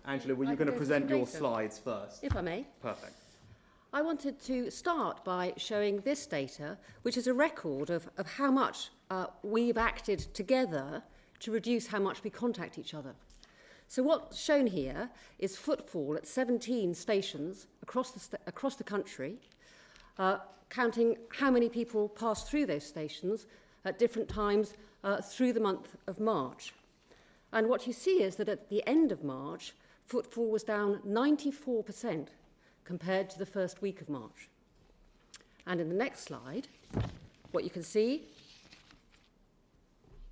Angela, were you going to present your slides first? If I may. Perfect. I wanted to start by showing this data, which is a record of how much we've acted together to reduce how much we contact each other. So what's shown here is footfall at 17 stations across the country, counting how many people pass through those stations at different times through the month of March. And what you see is that at the end of March, footfall was down 94% compared to the first week of March. And in the next slide, what you can see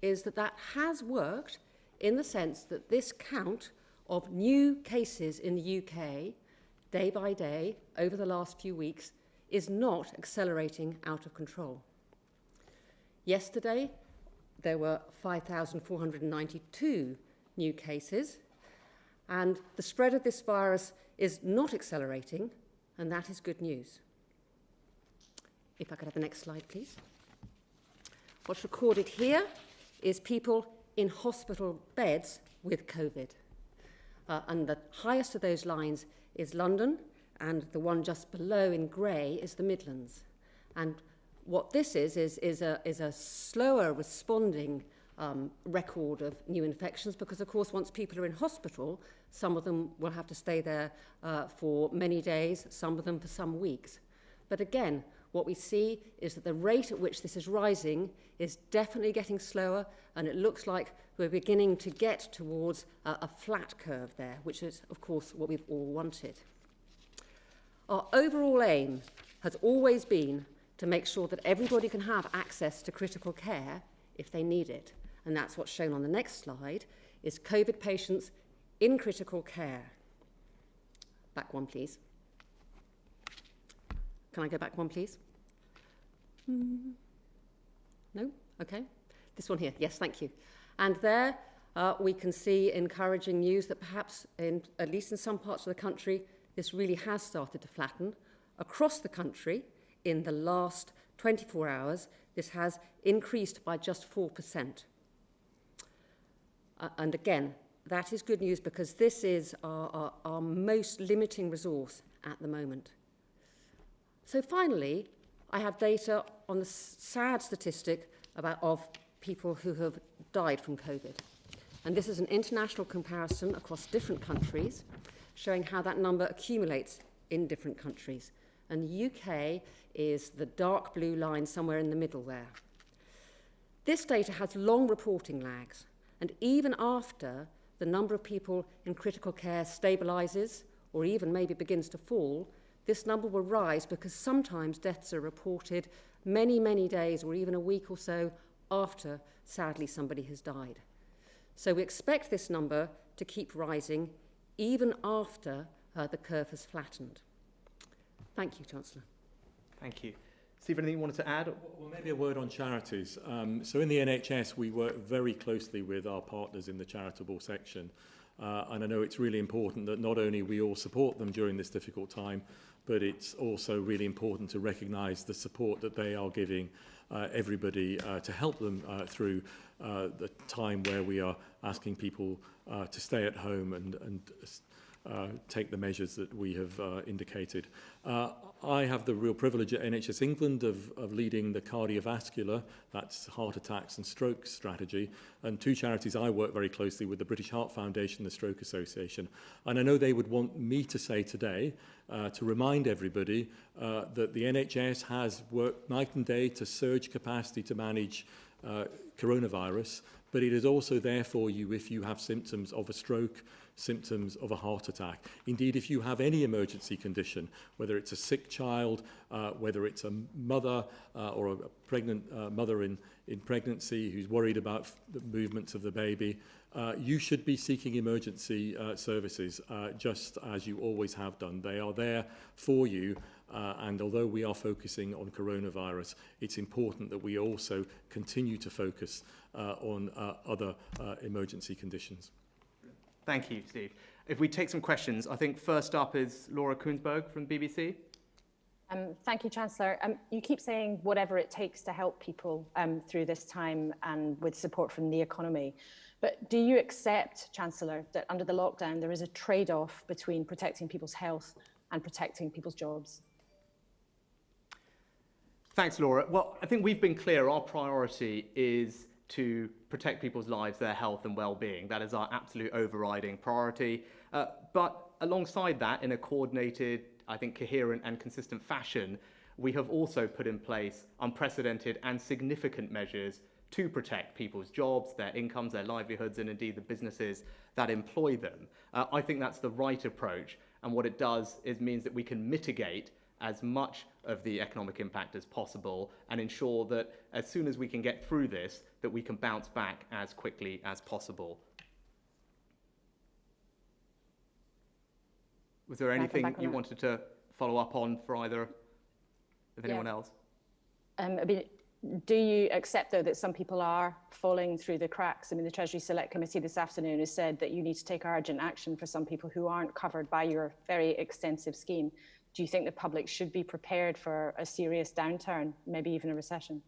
is that that has worked in the sense that this count of new cases in the UK, day by day, over the last few weeks, is not accelerating out of control. Yesterday, there were 5,492 new cases, and the spread of this virus is not accelerating, and that is good news. If I could have the next slide, please. What's recorded here is people in hospital beds with COVID. And the highest of those lines is London, and the one just below in grey is the Midlands. And what this is a slower responding record of new infections, because of course once people are in hospital, some of them will have to stay there for many days, some of them for some weeks. But again, what we see is that the rate at which this is rising is definitely getting slower, and it looks like we're beginning to get towards a flat curve there, which is, of course, what we've all wanted. Our overall aim has always been to make sure that everybody can have access to critical care if they need it. And that's what's shown on the next slide, is COVID patients in critical care. Back one, please. Can I go back one, please? No? Okay. This one here. Yes, thank you. And there we can see encouraging news that perhaps, at least in some parts of the country, this really has started to flatten. Across the country, in the last 24 hours, this has increased by just 4%. And again, that is good news because this is our most limiting resource at the moment. So finally, I have data on the sad statistic of people who have died from COVID. And this is an international comparison across different countries, showing how that number accumulates in different countries. And the UK is the dark blue line somewhere in the middle there. This data has long reporting lags, and even after the number of people in critical care stabilises or even maybe begins to fall, this number will rise because sometimes deaths are reported many, many days or even a week or so after, sadly, somebody has died. So we expect this number to keep rising even after the curve has flattened. Thank you, Chancellor. Thank you. Steve, anything you wanted to add? Well, maybe a word on charities. So in the NHS, we work very closely with our partners in the charitable section. And I know it's really important that not only we all support them during this difficult time, but it's also really important to recognise the support that they are giving everybody to help them through the time where we are asking people to stay at home and take the measures that we have indicated. I have the real privilege at NHS England of leading the cardiovascular, that's heart attacks and stroke strategy, and two charities I work very closely with, the British Heart Foundation and the Stroke Association. And I know they would want me to say today, to remind everybody that the NHS has worked night and day to surge capacity to manage coronavirus, but it is also there for you if you have symptoms of a stroke, symptoms of a heart attack. Indeed, if you have any emergency condition, whether it's a sick child, whether it's a mother or a pregnant mother in pregnancy who's worried about the movements of the baby, you should be seeking emergency services, just as you always have done. They are there for you. And although we are focusing on coronavirus, it's important that we also continue to focus on other emergency conditions. Thank you, Steve. If we take some questions, I think first up is Laura Koonsberg from BBC. Thank you, Chancellor. You keep saying whatever it takes to help people through this time and with support from the economy. But do you accept, Chancellor, that under the lockdown there is a trade-off between protecting people's health and protecting people's jobs? Thanks, Laura. Well, I think we've been clear. Our priority is to protect people's lives, their health and well-being. That is our absolute overriding priority. But alongside that, in a coordinated, I think, coherent and consistent fashion, we have also put in place unprecedented and significant measures to protect people's jobs, their incomes, their livelihoods, and indeed the businesses that employ them. I think that's the right approach. And what it does is means that we can mitigate as much of the economic impact as possible and ensure that as soon as we can get through this, that we can bounce back as quickly as possible. Was there anything you wanted to follow up on for either of anyone else? I mean, do you accept, though, that some people are falling through the cracks? I mean, the Treasury Select Committee this afternoon has said that you need to take urgent action for some people who aren't covered by your very extensive scheme. Do you think the public should be prepared for a serious downturn, maybe even a recession?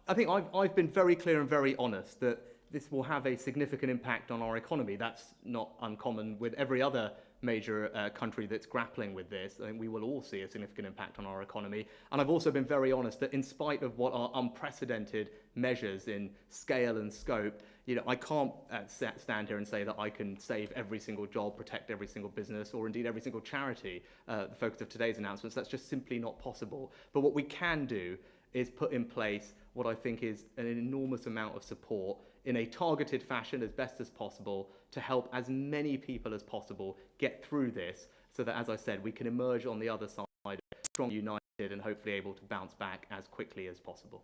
I think I've been very clear and very honest that this will have a significant impact on our economy. That's not uncommon with every other major country that's grappling with this. I think we will all see a significant impact on our economy. And I've also been very honest that in spite of what are unprecedented measures in scale and scope, I can't stand here and say that I can save every single job, protect every single business, or indeed every single charity, the focus of today's announcements. That's just simply not possible. But what we can do is put in place what I think is an enormous amount of support in a targeted fashion as best as possible to help as many people as possible get through this so that, as I said, we can emerge on the other side strong, united, and hopefully able to bounce back as quickly as possible.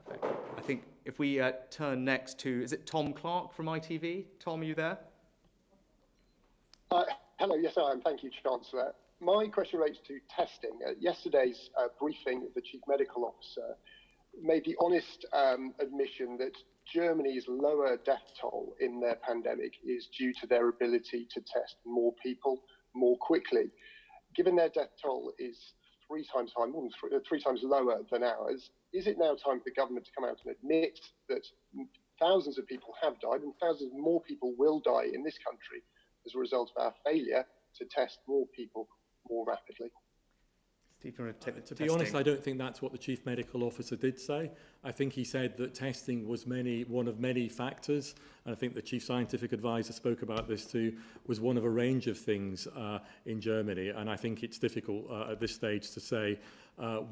Perfect. I think if we turn next to, is it Tom Clark from ITV? Tom, are you there? Hello, yes I am. Thank you, Chancellor. My question relates to testing. Yesterday's briefing, the Chief Medical Officer made the honest admission that Germany's lower death toll in their pandemic is due to their ability to test more people more quickly. Given their death toll is 3 times high, more than 3 times lower than ours, is it now time for the government to come out and admit that thousands of people have died and thousands more people will die in this country as a result of our failure to test more people more rapidly? Steve, you want to take the to be honest, I don't think that's what the Chief Medical Officer did say. I think he said that testing was one of many factors. And I think the Chief Scientific Advisor spoke about this too, was one of a range of things in Germany. And I think it's difficult at this stage to say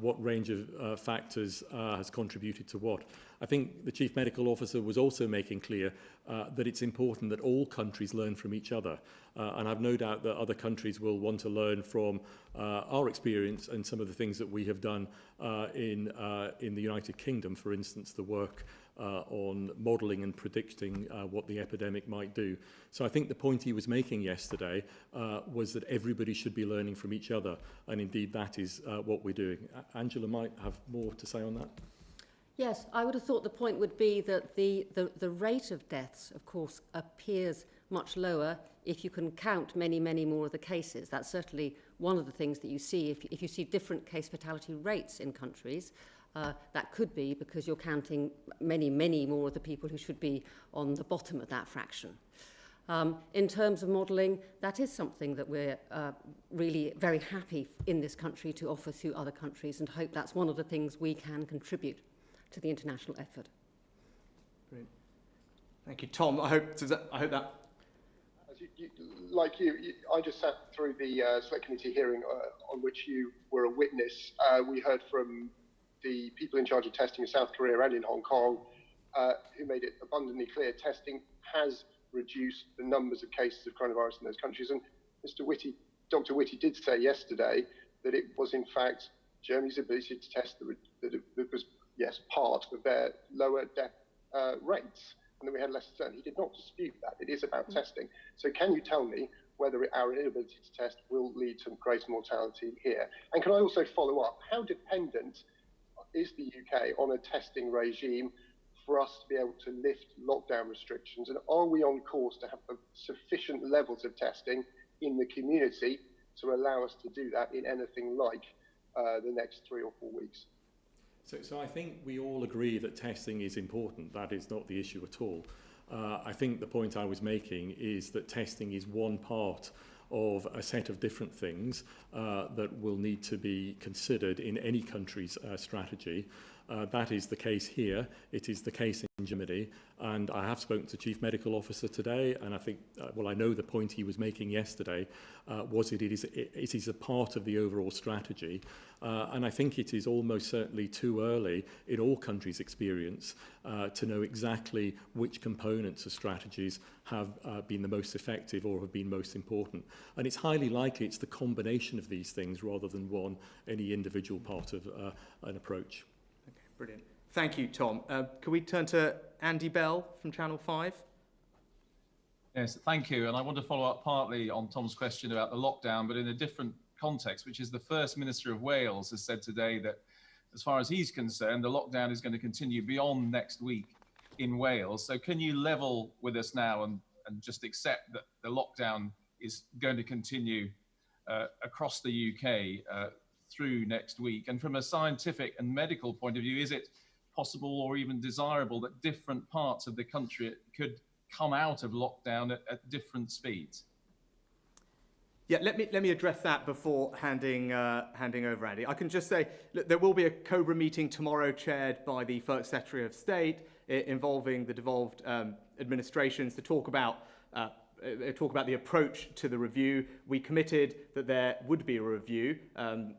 what range of factors has contributed to what. I think the Chief Medical Officer was also making clear that it's important that all countries learn from each other. And I've no doubt that other countries will want to learn from our experience and some of the things that we have done in the United Kingdom, for instance, the work on modelling and predicting what the epidemic might do. So I think the point he was making yesterday was that everybody should be learning from each other. And indeed, that is what we're doing. Angela might have more to say on that. Yes, I would have thought the point would be that the rate of deaths, of course, appears much lower if you can count many, many more of the cases. That's certainly one of the things that you see. If you see different case fatality rates in countries, that could be because you're counting many, many more of the people who should be on the bottom of that fraction. In terms of modelling, that is something that we're really very happy in this country to offer to other countries, and hope that's one of the things we can contribute to the international effort. Brilliant. Thank you, Tom. I hope that. Like you, I just sat through the Select Committee hearing on which you were a witness. We heard from the people in charge of testing in South Korea and in Hong Kong, who made it abundantly clear testing has reduced the numbers of cases of coronavirus in those countries. And Dr. Whitty did say yesterday that it was in fact Germany's ability to test that was, yes, part of their lower death rates, and that we had less concern. He did not dispute that. It is about testing. So can you tell me whether our inability to test will lead to greater mortality here? And can I also follow up, how dependent is the UK on a testing regime for us to be able to lift lockdown restrictions? And are we on course to have sufficient levels of testing in the community to allow us to do that in anything like the next 3 or 4 weeks? So I think we all agree that testing is important. That is not the issue at all. I think the point I was making is that testing is one part of a set of different things that will need to be considered in any country's strategy. That is the case here. It is the case in Germany. And I have spoken to the Chief Medical Officer today, and I think, I know the point he was making yesterday was it is a part of the overall strategy. And I think it is almost certainly too early in all countries' experience to know exactly which components of strategies have been the most effective or have been most important. And it's highly likely it's the combination of these things rather than any individual part of an approach. Okay, brilliant. Thank you, Tom. Can we turn to Andy Bell from Channel 5? Yes, thank you. And I want to follow up partly on Tom's question about the lockdown, but in a different context, which is the First Minister of Wales has said today that, as far as he's concerned, the lockdown is going to continue beyond next week in Wales. So can you level with us now and just accept that the lockdown is going to continue across the UK through next week? And from a scientific and medical point of view, is it possible or even desirable that different parts of the country could come out of lockdown at different speeds? Yeah, let me address that before handing over, Andy. I can just say, look, there will be a COBRA meeting tomorrow chaired by the First Secretary of State involving the devolved administrations to talk about the approach to the review. We committed that there would be a review in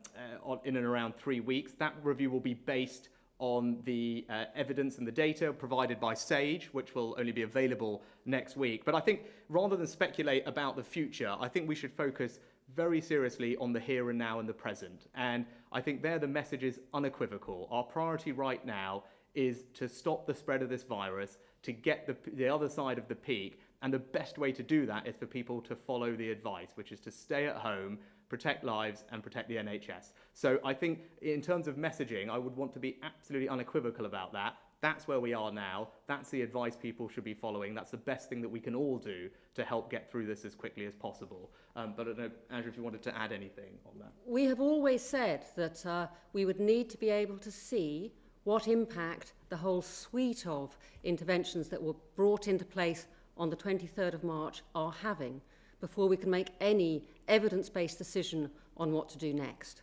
and around 3 weeks. That review will be based on the evidence and the data provided by SAGE, which will only be available next week. But I think rather than speculate about the future, I think we should focus very seriously on the here and now and the present. And I think there the message is unequivocal. Our priority right now is to stop the spread of this virus, to get the other side of the peak. And the best way to do that is for people to follow the advice, which is to stay at home, protect lives and protect the NHS. So I think in terms of messaging, I would want to be absolutely unequivocal about that. That's where we are now. That's the advice people should be following. That's the best thing that we can all do to help get through this as quickly as possible. But I don't know, Angela, if you wanted to add anything on that. We have always said that we would need to be able to see what impact the whole suite of interventions that were brought into place on the 23rd of March are having before we can make any evidence-based decision on what to do next.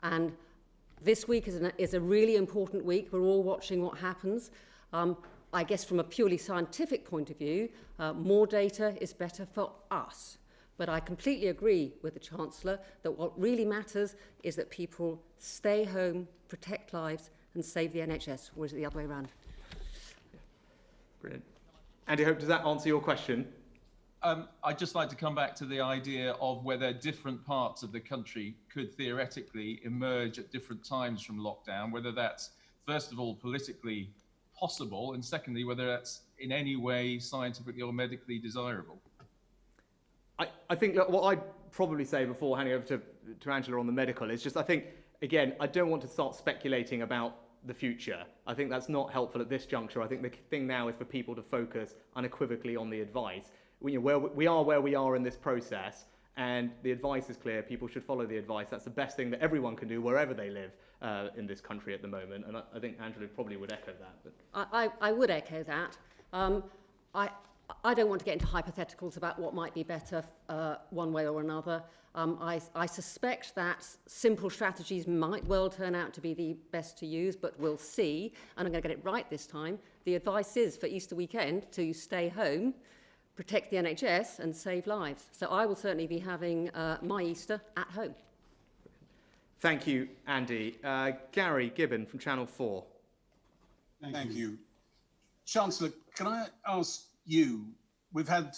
And this week is a really important week. We're all watching what happens. I guess from a purely scientific point of view, more data is better for us. But I completely agree with the Chancellor that what really matters is that people stay home, protect lives, and save the NHS, or is it the other way around? Brilliant. Andy Hope, does that answer your question? I'd just like to come back to the idea of whether different parts of the country could theoretically emerge at different times from lockdown, whether that's, first of all, politically possible, and secondly, whether that's in any way scientifically or medically desirable. I think what I'd probably say before handing over to Angela on the medical is just, I think, again, I don't want to start speculating about the future. I think that's not helpful at this juncture. I think the thing now is for people to focus unequivocally on the advice. We are where we are in this process, and the advice is clear. People should follow the advice. That's the best thing that everyone can do wherever they live in this country at the moment. And I think Angela probably would echo that. But I would echo that. I don't want to get into hypotheticals about what might be better one way or another. I suspect that simple strategies might well turn out to be the best to use, but we'll see. And I'm going to get it right this time. The advice is for Easter weekend to stay home, protect the NHS and save lives. So I will certainly be having my Easter at home. Thank you, Andy. Gary Gibbon from Channel 4. Thank you. Chancellor, can I ask you, we've had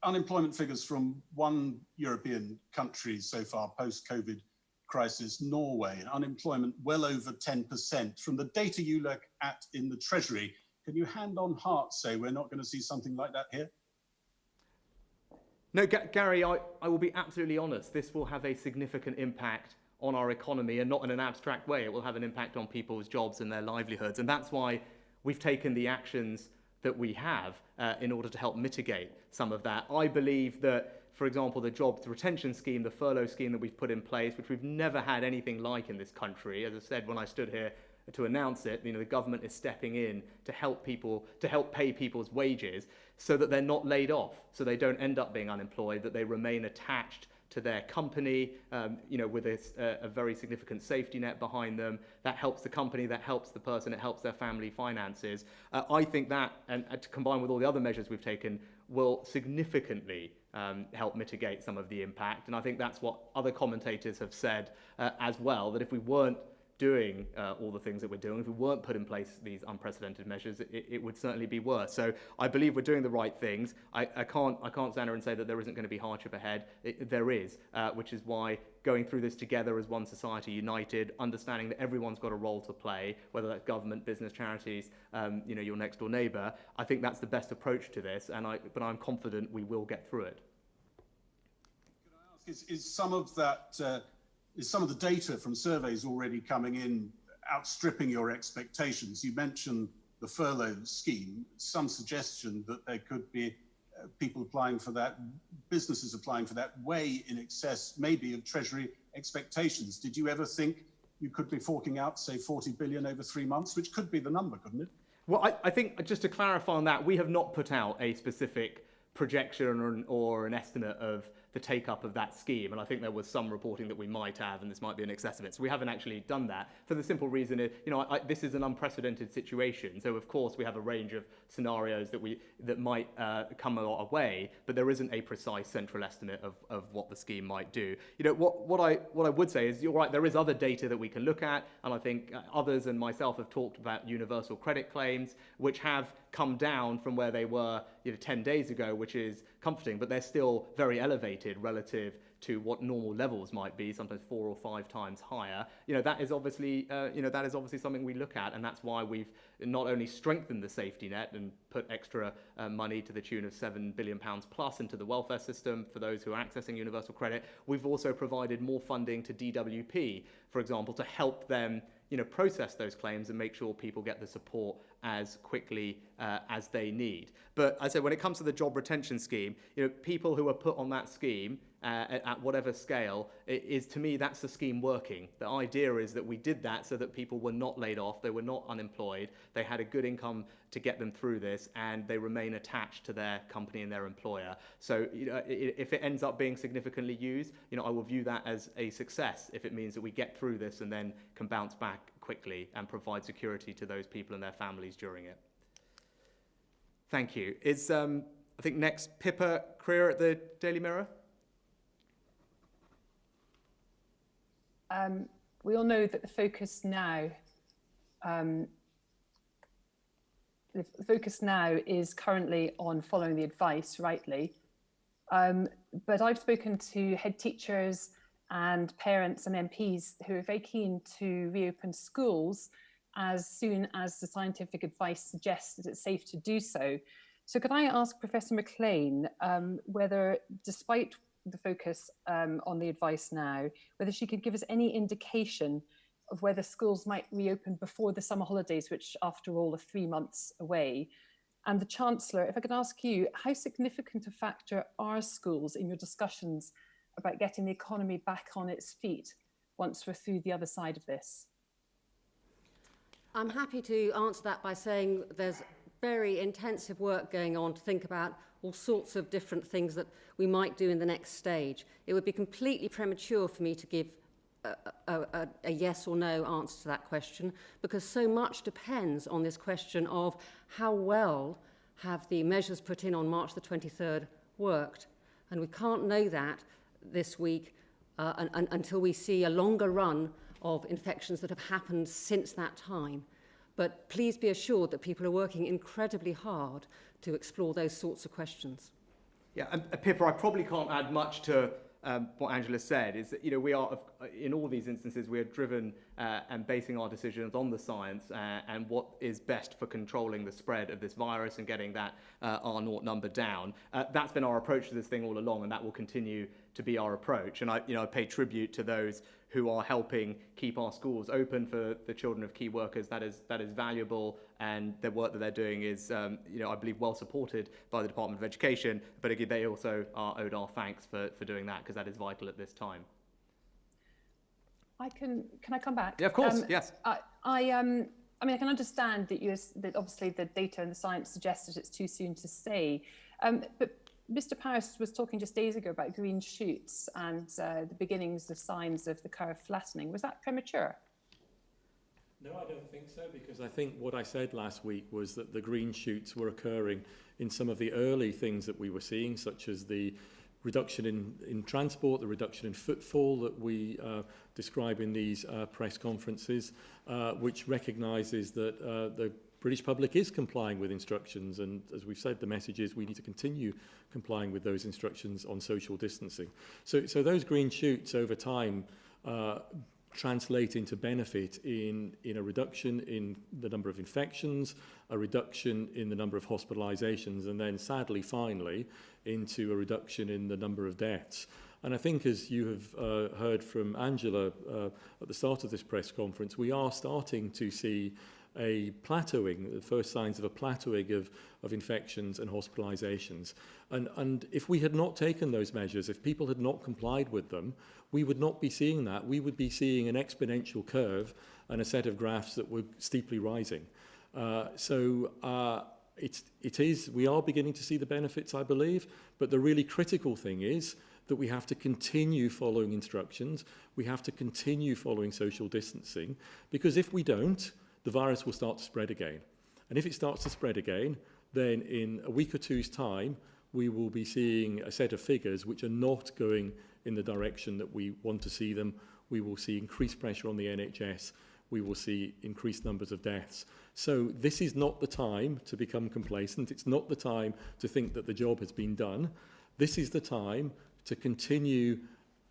unemployment figures from one European country so far post-COVID crisis, Norway, unemployment well over 10%. From the data you look at in the Treasury, can you hand on heart say we're not going to see something like that here? No, Gary, I will be absolutely honest. This will have a significant impact on our economy, and not in an abstract way. It will have an impact on people's jobs and their livelihoods. And that's why we've taken the actions that we have in order to help mitigate some of that. I believe that, for example, the jobs retention scheme, the furlough scheme that we've put in place, which we've never had anything like in this country. As I said when I stood here to announce it, the government is stepping in to help people, to help pay people's wages so that they're not laid off, so they don't end up being unemployed, that they remain attached to their company, with a very significant safety net behind them. That helps the company, that helps the person, it helps their family finances. I think that, and to combine with all the other measures we've taken, will significantly help mitigate some of the impact. And I think that's what other commentators have said as well, that if we weren't doing all the things that we're doing, if we weren't put in place these unprecedented measures, it would certainly be worse. So I believe we're doing the right things. I can't stand here and say that there isn't going to be hardship ahead. There is, which is why going through this together as one society, united, understanding that everyone's got a role to play, whether that's government, business, charities, your next door neighbour, I think that's the best approach to this. But I'm confident we will get through it. Can I ask, is some of that? Is some of the data from surveys already coming in outstripping your expectations? You mentioned the furlough scheme, some suggestion that there could be people applying for that, businesses applying for that, way in excess maybe of Treasury expectations. Did you ever think you could be forking out, say, 40 billion over 3 months, which could be the number, couldn't it? Well, I think, just to clarify on that, we have not put out a specific projection or an estimate of the take-up of that scheme, and I think there was some reporting that we might have, and this might be in excess of it. So we haven't actually done that for the simple reason, this is an unprecedented situation. So of course we have a range of scenarios that might come our way, but there isn't a precise central estimate of what the scheme might do. What I would say is, you're right, there is other data that we can look at, and I think others and myself have talked about universal credit claims, which have come down from where they were 10 days ago, which is comforting, but they're still very elevated relative to what normal levels might be, sometimes 4 or 5 times higher. That is obviously something we look at, and that's why we've not only strengthened the safety net and put extra money to the tune of £7 billion plus into the welfare system for those who are accessing universal credit. We've also provided more funding to DWP, for example, to help them process those claims and make sure people get the support as quickly as they need. But I say, when it comes to the job retention scheme, people who are put on that scheme at whatever scale, to me, that's the scheme working. The idea is that we did that so that people were not laid off, they were not unemployed, they had a good income to get them through this, and they remain attached to their company and their employer. So if it ends up being significantly used, I will view that as a success if it means that we get through this and then can bounce back quickly and provide security to those people and their families during it. Thank you. Is I think next Pippa Creer at the Daily Mirror. We all know that the focus now is currently on following the advice, rightly. But I've spoken to head teachers and parents and MPs who are very keen to reopen schools as soon as the scientific advice suggests that it's safe to do so. So could I ask Professor McLean whether, despite the focus on the advice now, whether she could give us any indication of whether schools might reopen before the summer holidays, which after all are 3 months away. And the Chancellor, if I could ask you, how significant a factor are schools in your discussions about getting the economy back on its feet once we're through the other side of this? I'm happy to answer that by saying there's very intensive work going on to think about all sorts of different things that we might do in the next stage. It would be completely premature for me to give a yes or no answer to that question, because so much depends on this question of how well have the measures put in on March the 23rd worked. And we can't know that this week until we see a longer run of infections that have happened since that time. But please be assured that people are working incredibly hard to explore those sorts of questions. Yeah, and Pippa, I probably can't add much to what Angela said. Is that, we are, in all these instances, we are driven and basing our decisions on the science and what is best for controlling the spread of this virus and getting that R0 number down. That's been our approach to this thing all along, and that will continue to be our approach. And I pay tribute to those who are helping keep our schools open for the children of key workers. That is valuable, and the work that they're doing is, I believe, well supported by the Department of Education. But again, they also are owed our thanks for doing that, because that is vital at this time. Can I come back? Yeah, of course, yes. I mean, I can understand that obviously the data and the science suggests that it's too soon to say. But Mr. Paris was talking just days ago about green shoots and the beginnings of signs of the curve flattening. Was that premature? No, I don't think so, because I think what I said last week was that the green shoots were occurring in some of the early things that we were seeing, such as the reduction in transport, the reduction in footfall that we describe in these press conferences, which recognises that the British public is complying with instructions. And as we've said, the message is we need to continue complying with those instructions on social distancing. So those green shoots over time translate into benefit in a reduction in the number of infections, a reduction in the number of hospitalizations, and then sadly, finally, into a reduction in the number of deaths. And I think, as you have heard from Angela at the start of this press conference, we are starting to see a plateauing, the first signs of a plateauing of infections and hospitalizations. And if we had not taken those measures, if people had not complied with them, we would not be seeing that. We would be seeing an exponential curve and a set of graphs that were steeply rising. We are beginning to see the benefits, I believe, but the really critical thing is that we have to continue following instructions. We have to continue following social distancing, because if we don't, the virus will start to spread again. And if it starts to spread again, then in a week or two's time, we will be seeing a set of figures which are not going in the direction that we want to see them. We will see increased pressure on the NHS. We will see increased numbers of deaths. So this is not the time to become complacent. It's not the time to think that the job has been done. This is the time to continue,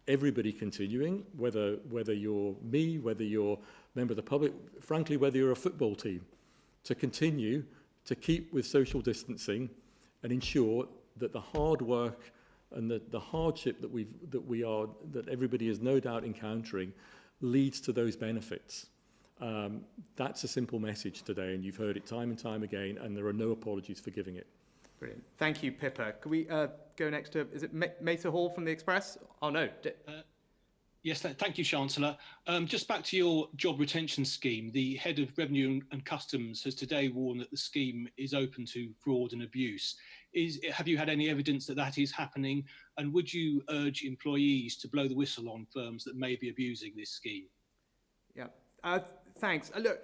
everybody continuing, whether you're me, whether you're a member of the public, frankly, whether you're a football team, to continue to keep with social distancing and ensure that the hard work and the hardship that everybody is no doubt encountering leads to those benefits. That's a simple message today, and you've heard it time and time again, and there are no apologies for giving it. Brilliant. Thank you, Pippa. Can we go next to, is it Mesa Hall from the Express? Oh, no. Yes, thank you, Chancellor. Just back to your job retention scheme, the head of Revenue and Customs has today warned that the scheme is open to fraud and abuse. Have you had any evidence that that is happening? And would you urge employees to blow the whistle on firms that may be abusing this scheme? Yeah, thanks. Look,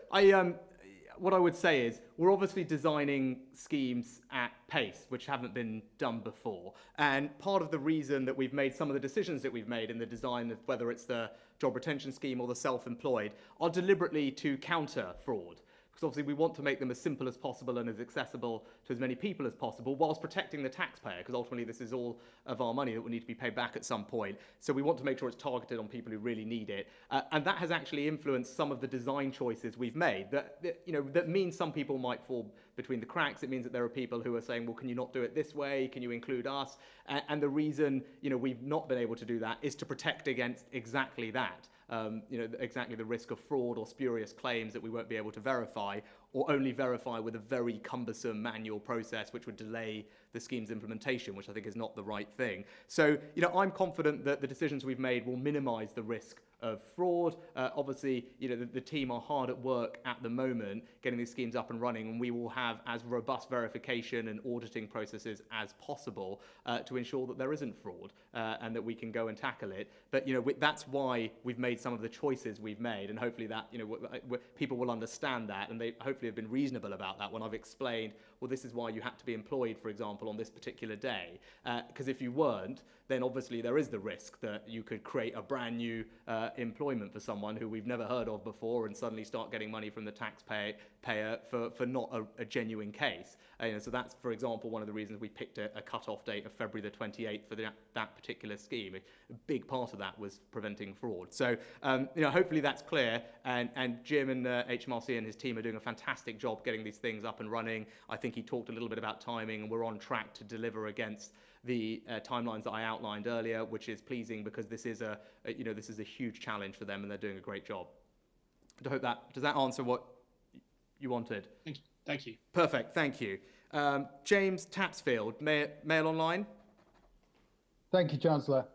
what I would say is we're obviously designing schemes at pace, which haven't been done before. And part of the reason that we've made some of the decisions that we've made in the design of whether it's the job retention scheme or the self-employed are deliberately to counter fraud. Because obviously we want to make them as simple as possible and as accessible to as many people as possible, whilst protecting the taxpayer, because ultimately this is all of our money that will need to be paid back at some point. So we want to make sure it's targeted on people who really need it. And that has actually influenced some of the design choices we've made. That means some people might fall between the cracks. It means that there are people who are saying, well, can you not do it this way? Can you include us? And the reason we've not been able to do that is to protect against exactly that. Exactly the risk of fraud or spurious claims that we won't be able to verify, or only verify with a very cumbersome manual process which would delay the scheme's implementation, which I think is not the right thing. So, I'm confident that the decisions we've made will minimise the risk of fraud. Obviously, the team are hard at work at the moment getting these schemes up and running, and we will have as robust verification and auditing processes as possible to ensure that there isn't fraud and that we can go and tackle it. But that's why we've made some of the choices we've made, and hopefully that people will understand that, and they hopefully have been reasonable about that when I've explained, well, this is why you had to be employed, for example, on this particular day, because if you weren't, then obviously there is the risk that you could create a brand new employment for someone who we've never heard of before and suddenly start getting money from the taxpayer for not a genuine case. So that's, for example, one of the reasons we picked a cut-off date of February the 28th for that particular scheme. A big part of that was preventing fraud. So, hopefully that's clear. And Jim and HMRC and his team are doing a fantastic job getting these things up and running. I think he talked a little bit about timing, and we're on track to deliver against the timelines that I outlined earlier, which is pleasing because this is a huge challenge for them, and they're doing a great job. I hope does that answer what you wanted? Thank you. Perfect, thank you. James Tapsfield, Mail Online. Thank you, Chancellor.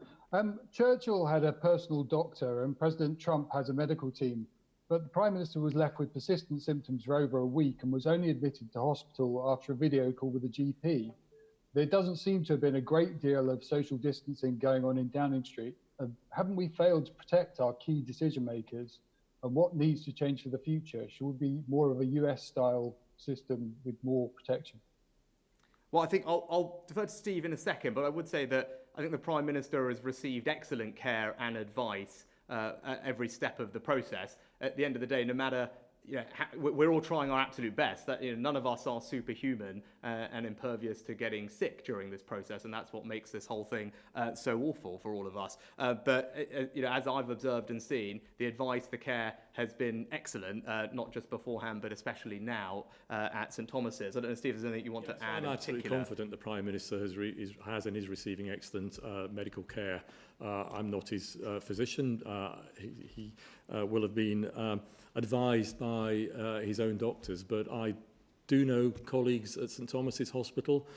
Churchill had a personal doctor and President Trump has a medical team. but the Prime Minister was left with persistent symptoms for over a week and was only admitted to hospital after a video call with a GP. There doesn't seem to have been a great deal of social distancing going on in Downing Street. Haven't we failed to protect our key decision makers? And what needs to change for the future? Should we be more of a US-style system with more protection? Well, I think I'll defer to Steve in a second, but I would say that I think the Prime Minister has received excellent care and advice at every step of the process. At the end of the day, no matter, we're all trying our absolute best. That none of us are superhuman and impervious to getting sick during this process, and that's what makes this whole thing so awful for all of us. But as I've observed and seen, the advice, the care has been excellent, not just beforehand, but especially now at St Thomas's. I don't know, Steve, if there's anything you want to add? I'm absolutely confident the Prime Minister has and is receiving excellent medical care. I'm not his physician. He will have been advised by his own doctors, but I do know colleagues at St Thomas's Hospital.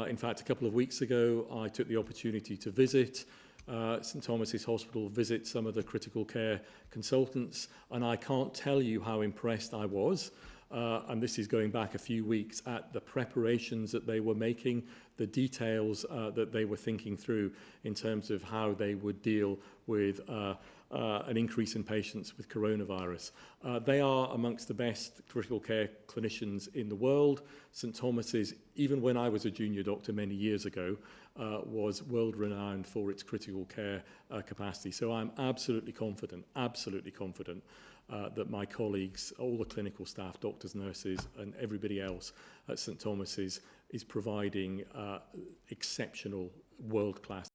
In fact, a couple of weeks ago, I took the opportunity to visit St Thomas's Hospital, visit some of the critical care consultants, and I can't tell you how impressed I was. And this is going back a few weeks, at the preparations that they were making, the details that they were thinking through in terms of how they would deal with an increase in patients with coronavirus. They are amongst the best critical care clinicians in the world. St Thomas's, even when I was a junior doctor many years ago, was world renowned for its critical care capacity. So I'm absolutely confident that my colleagues, all the clinical staff, doctors, nurses, and everybody else at St Thomas's is providing exceptional world-class